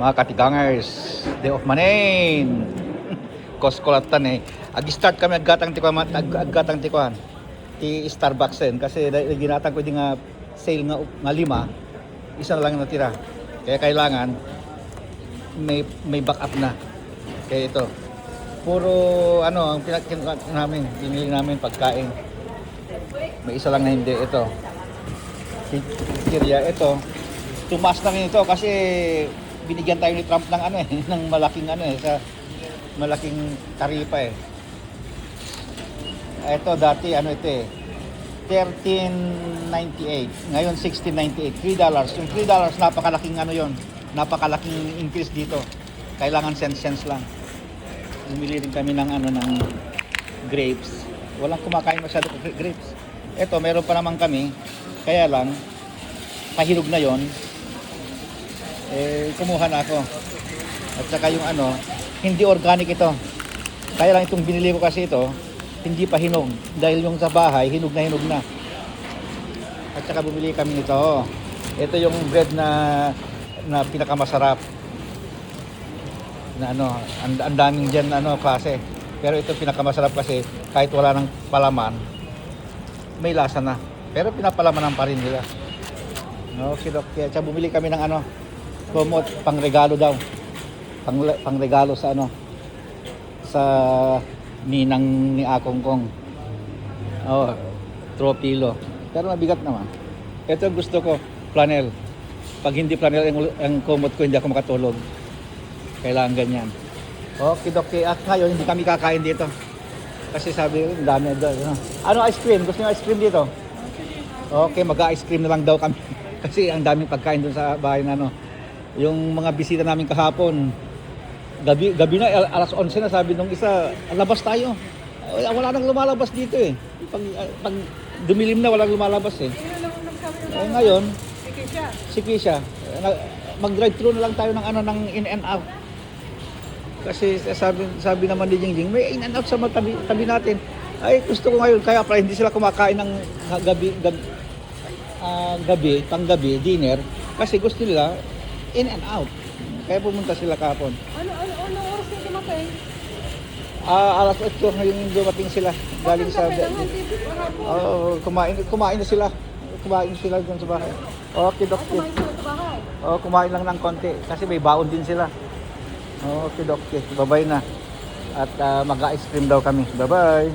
Mga katigangers, day of manin. Koskolatan eh. Ag-start kami aggatang tikuan. Ti Starbucks din kasi ginatang ko di nga sale nga 5, isa na lang natira. Kaya kailangan may backup na. Kaya ito. Puro ano ang namin, pinili namin pagkain. May isa lang na hindi ito. Kirya ito. Tumaas na rin ito kasi binigyan tayo ni Trump ng ano eh, ng malaking ano eh, sa malaking taripa eh. Ito dati ano ito eh, $13.98. Ngayon $16.98. $3. Yung $3 napakalaking ano yon, napakalaking increase dito. Kailangan cents lang. Bumili rin kami ng ano ng grapes. Walang kumakain masyado ng grapes. Ito meron pa naman kami. Kaya lang pahinog na yon. Kumuha na ako. At saka yung ano, hindi organic ito. Kaya lang itong binili ko kasi ito, hindi pa hinog. Dahil yung sa bahay, hinog na. At saka bumili kami nito. Ito yung bread na pinakamasarap. Na ano, ang daming dyan ano, klase. Pero ito pinakamasarap kasi kahit wala ng palaman, may lasa na. Pero pinapalamanan pa rin nila. Okay. At saka bumili kami ng ano, promote pang regalo daw. Pang regalo sa ano, sa ninang ni Akong Kong. Tropilo. Pero mabigat naman. Ito gusto ko, flannel. Pag hindi flannel ang kumot ko, hindi ako makatulog. Kailangan ganyan. Okay. At ngayon, hindi kami kakain dito. Kasi sabi ko, dami doon. Ano ice cream? Gusto niyo ice cream dito? Okay, mag-ice cream na lang daw kami. Kasi ang daming pagkain doon sa bahay na ano. Yung mga bisita namin kahapon, gabi na, alas 11 na, sabi nung isa, labas tayo. Wala nang lumalabas dito eh. Pag dumilim na, walang lumalabas eh. Ngayon, si Kisha, mag-drive-thru na lang tayo ng ano, ng in and out. Kasi sabi naman ni Jingjing, may in and out sa tabi natin. Ay, gusto ko ngayon, kaya pala hindi sila kumakain ng panggabi, dinner, kasi gusto nila in and out. Kaya pumunta sila kahapon. Ano oras na dumating? Alas 8 ngayon dumating sila galing sa kumain na sila. Kumain sila dyan sa bahay. Okay. Kumain sila sa bahay? Kumain lang ng konti kasi may baon din sila. Okay. Bye-bye na. At mag-ice cream daw kami. Bye-bye.